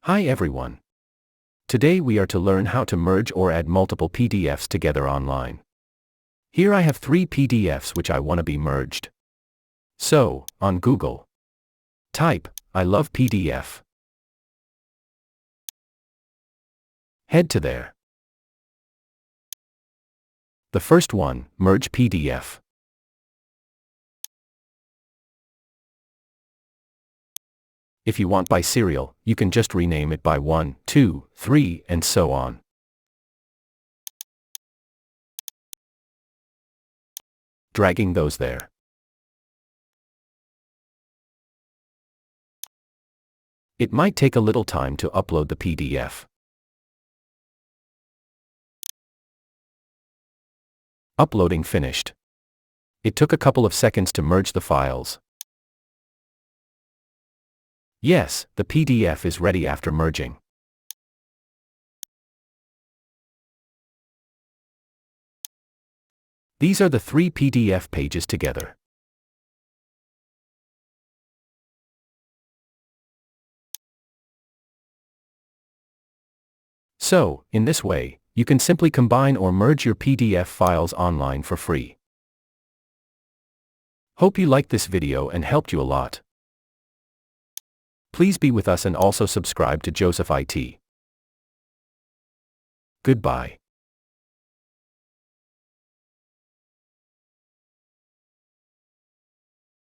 Hi everyone. Today we are to learn how to merge or add multiple PDFs together online. Here I have 3 PDFs which I want to be merged. So, on Google, type, I love PDF. Head to there. The first one, merge PDF. If you want by serial, you can just rename it by 1, 2, 3, and so on. Dragging those there. It might take a little time to upload the PDF. Uploading finished. It took a couple of seconds to merge the files. Yes, the PDF is ready after merging. These are the 3 PDF pages together. So, in this way, you can simply combine or merge your PDF files online for free. Hope you liked this video and helped you a lot. Please be with us and also subscribe to Joseph IT. Goodbye.